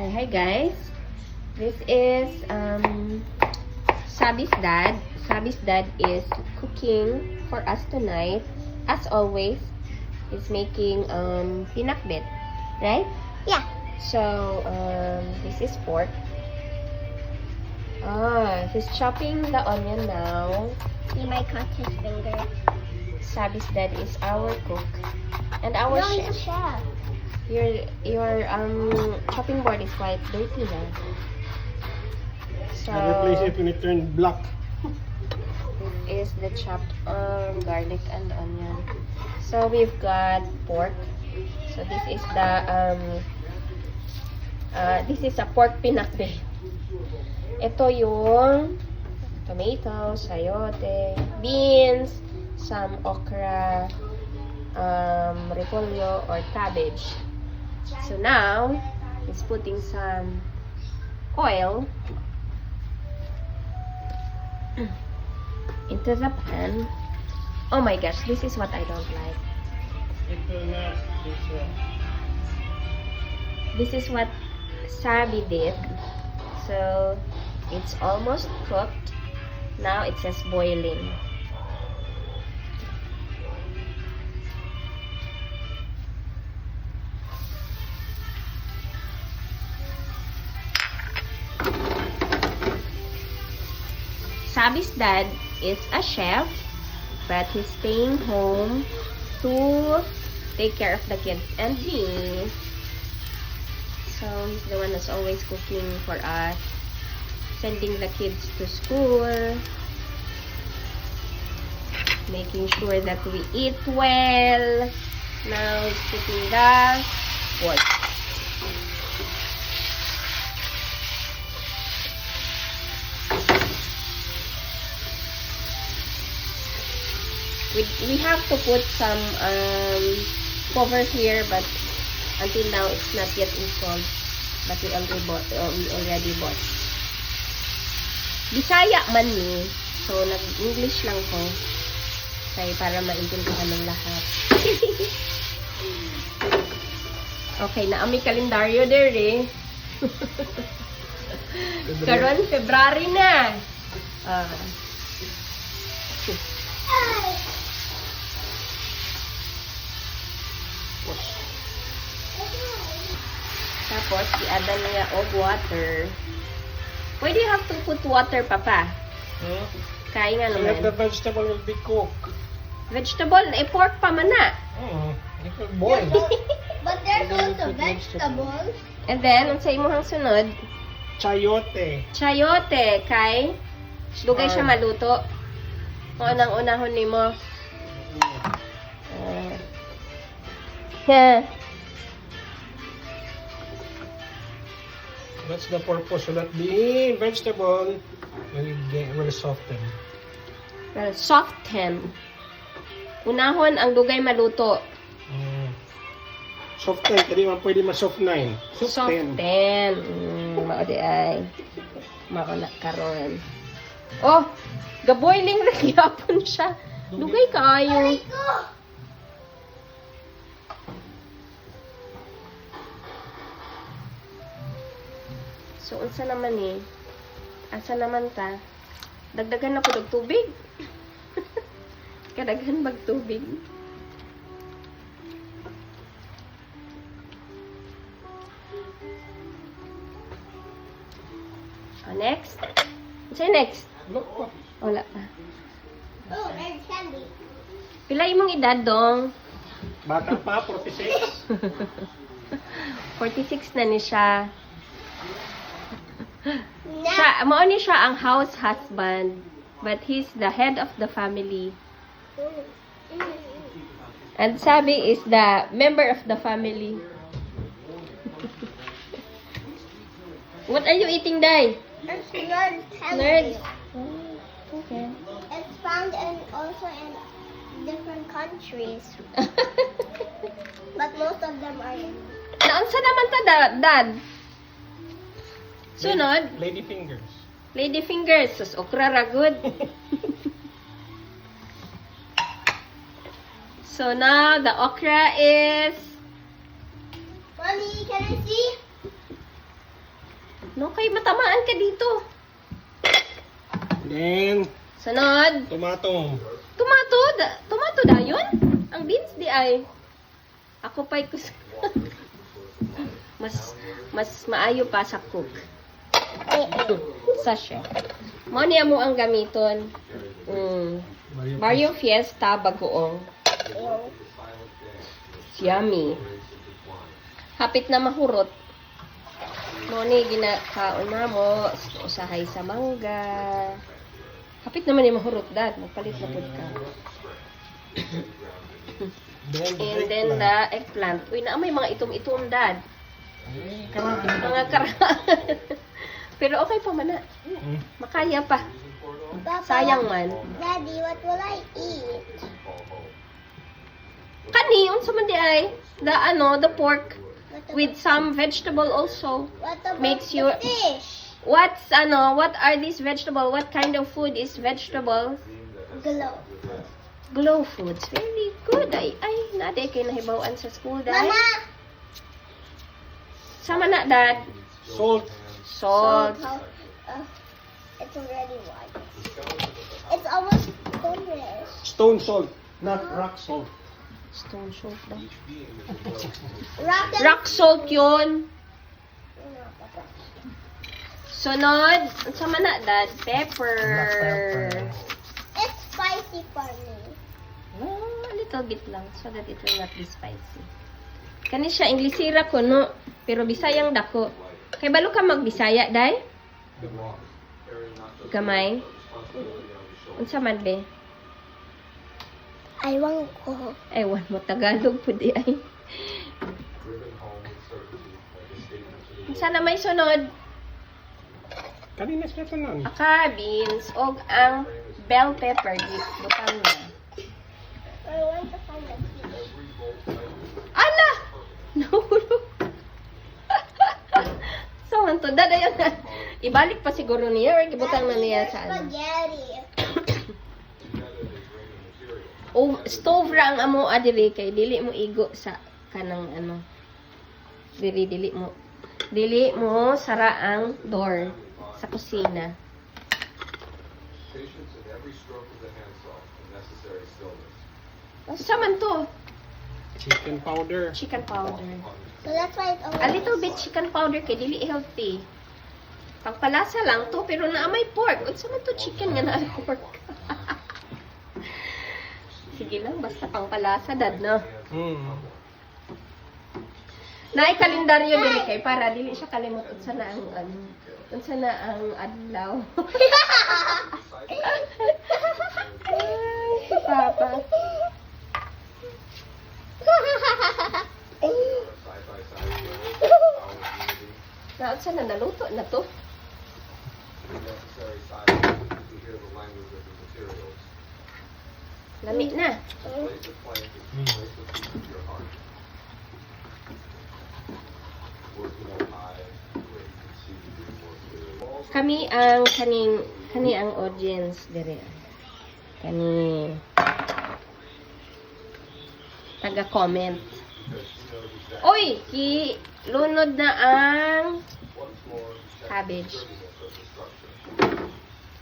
Hi guys. This is Sabi's dad. Sabi's dad is cooking for us tonight. As always, he's making pinakbet, right? Yeah. So this is pork. He's chopping the onion now. He might cut his finger. Sabi's dad is our cook and our No, chef. he's a chef. Your chopping board is quite dirty now. So Replace it when it turned black. this is the chopped garlic and onion. So we've got pork. So this is a pork pinakbet. Ito yung tomatoes, sayote, beans, some okra, repolyo or cabbage. So now he's putting some oil into the pan. Oh my gosh, this is what I don't like. This is what Sabi did. So it's almost cooked. Now it says boiling. Sabi's dad is a chef, but he's staying home to take care of the kids and me. So he's the one that's always cooking for us, sending the kids to school, making sure that we eat well. Now he's cooking the pork. We have to put some cover here, but until now it's not yet installed. But we already bought. Bisaya man ni, so nag-English lang ko. Kaya para maintindihan ng lahat. Okay, naami kalendaryo there eh. Karon February na. Tapos, i-add niya og water. Why do you have to put water, Papa? Kaya nga So if the naman. vegetable will be cooked. Vegetable, pork pa man na. It will boil. But there's also vegetables. And then, ang sa imuhang sunod, Chayote. chayote, kay dugay siya maluto. Kung anong unahon ni mo. Yeah. That's the purpose, so that the vegetable will soften. Well, soften. Unahon ang dugay maluto. Soften, hindi man pwede ma-soften. Soften. Mao di ay. Mao na karon. Oh, gaboiling na gyapon siya. Dugay kaayo. So unsa naman eh? Asa naman ta? Dagdagan na pud og tubig. Kadaghan bag tubig. Next. Say next. Look pa. Wala pa. Oh, there's candy. Pila imong edad dong? Bata pa, 46. 46 na ni siya. Now, Mao ni siya ang house husband, but he's the head of the family. And Sabi is the member of the family. What are you eating, Day? it's nerd candy. Nerds. Okay. It's found also in different countries, but most of them are in. Naunsa naman ta, Dad? Sunod, Lady fingers. lady fingers. Sus, okra ra good. So now the okra is Mommy, can I see? No, kay matamaan ka dito. Then, Sunod. tomato. Tomato da yun? Ang beans di ay. Ako pa'y mas maayo pa sa cook. Sa chef. Mo niya mo ang gamiton. Mario Fiesta bagoong. Yummy. Hapit na mahurot. Mo ni ginakaon na mo usahay sa mangga. Hapit naman yung mahurot dad. Magpalit na pud ka. And then the eggplant. Uy, na may mga itom-itom dad. Mga kara. Pero okay pa man na. Makaya pa. Papa, Sayang man. Daddy, what will I eat? Kani, unsa man di ay? The pork with some vegetable also. What about Makes the you- fish? What are these vegetable? What kind of food is vegetable? Glow. Glow foods. Very good. Ay, naday kayo nahibawan sa school, dad. Mama! Sama na, dad. Salt. Salt. It's already white. It's almost finished. Stone salt. Not rock salt. Stone salt daw. Rock Rock salt yun. No, Papa. Sunod. Sama na, dad. Pepper. It's spicy for me. A little bit lang so that it will not be spicy. Kani siya Inglesira ko no, pero Bisayang dako. Kay balo ka magbisaya, day? Gamay. Unsa man be? Aywan ko. Ewan mo Tagalog pud di ay. Unsa na may sunod? Kanina siya ito nun. Aka beans og ang bell pepper butang na. I want to find the fish. Ala! Nahulog. So, man to, dadayon na. Ibalik pa siguro niya or gibutang na niya sa ano. Spaghetti. O, stove ra ang amo adiri kay dili mo igo sa kanang ano. Dili mo sara ang door sa kusina. Sa man to? Chicken powder. Chicken powder. So that's why it's A little bit chicken powder kay dili healthy. Pagpalasa lang to pero naa may pork. Unsa man to chicken nga naa pork? Sige lang basta pangpalasa dad no. Naay kalendaryo dili kay para dili siya kalimot unsa na ang ano. Unsa na ang adlaw. Ay, si Papa. Na unsa na naluto na to? Lami na. Kami ang kani ang audience dire. Kani taga-comment. Oy, lunod na ang cabbage.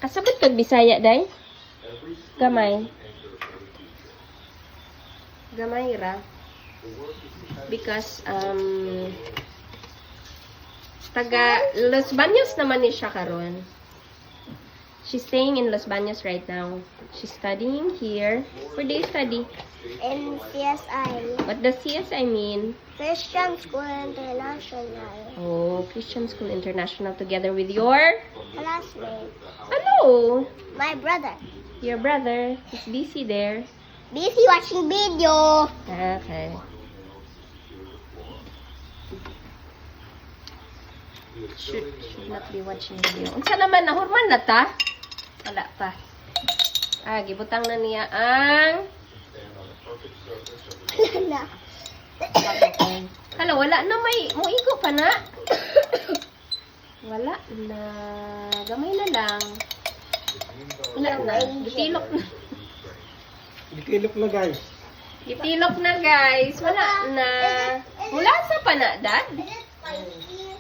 Kasabot pag Bisaya, day? Gamay. Gamay ra. Because, taga Los Baños naman ni siya karon. She's staying in Los Baños right now. She's studying here. Where do you study? In CSI. What does CSI mean? Christian School International. Oh, Christian School International together with your... Classmate. Hello! My brother. Your brother. He's busy there. Busy watching video. Okay. Should not be watching video. Unsa naman, nahurman na ta? Wala pa. Gibutang na niya ang... Na. Hala, wala na may... Muigo pa na? Wala na. Gamay na lang. Wala na. Gitilok na. Itilok na guys. Gitilok na, guys. Wala na. Wala sa pa na, Dad? Is it spicy?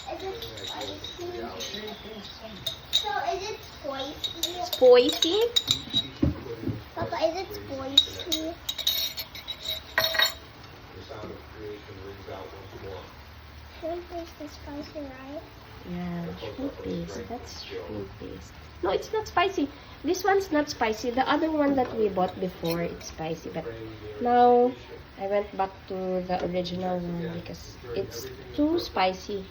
Is it So is it spicy? Spicy? Papa, is it spicy? Shrimp paste is spicy, right? Yeah, shrimp paste. That's shrimp paste. No, it's not spicy. This one's not spicy. The other one that we bought before, it's spicy. But now, I went back to the original one because it's too spicy.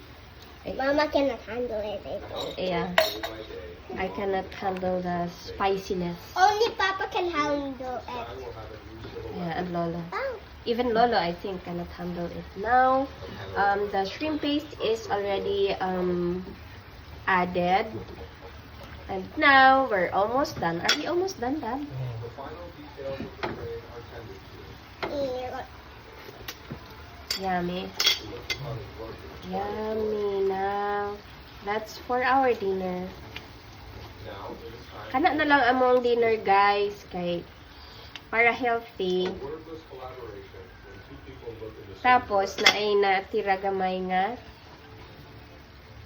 Mama cannot handle it, I think. Yeah, I cannot handle the spiciness. Only Papa can handle it. Yeah, and Lolo. Oh. Even Lolo, I think, cannot handle it. Now, the shrimp paste is already added. And now, we're almost done. Are we almost done, Dad? Yeah. Yummy. Yummy now. That's for our dinner. Kana na lang among dinner, guys. Kay para healthy. Tapos, na ay natira gamay nga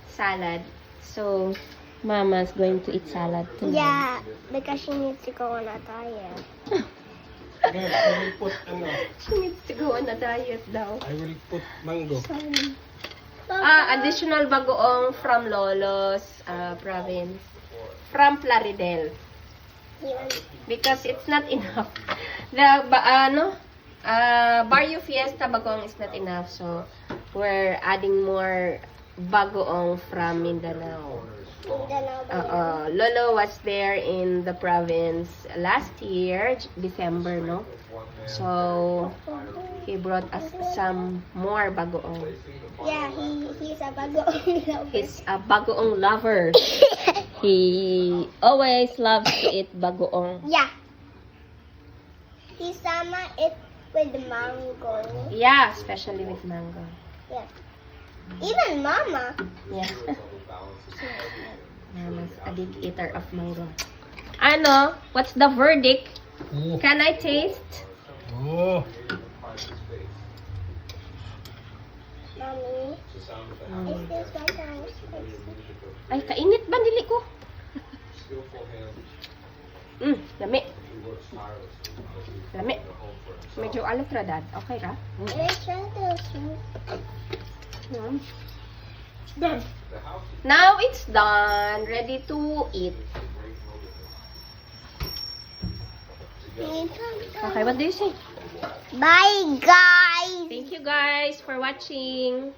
salad. So, Mama's going to eat salad tonight. Yeah, because she needs to go on a diet. Guys, I will put, She needs to go on a diet daw. I will put mango. Sorry. Additional bagoong from Lolo's province. From Plaridel. Yeah. Because it's not enough. The Barrio Fiesta bagoong is not enough. So, we're adding more bagoong from Mindanao. Lolo was there in the province last year, December, no? So, he brought us some more bagoong. Yeah, he's a bagoong lover. He's a bagoong lover. He always loves to eat bagoong. Yeah. He sama it with mango. Yeah, especially with mango. Yeah. Even Mama. Yeah. Mama's a big eater of mango. Ano? What's the verdict? Oh. Can I taste? Oh. Mommy, is this right now? Ay, kainit ba nili ko? Lami. Lami. Medyo alat ra, Dad. Okay ra? Let's try the soup. Done. Now it's done. Ready to eat. Okay, what do you say? Bye, guys. Thank you guys for watching.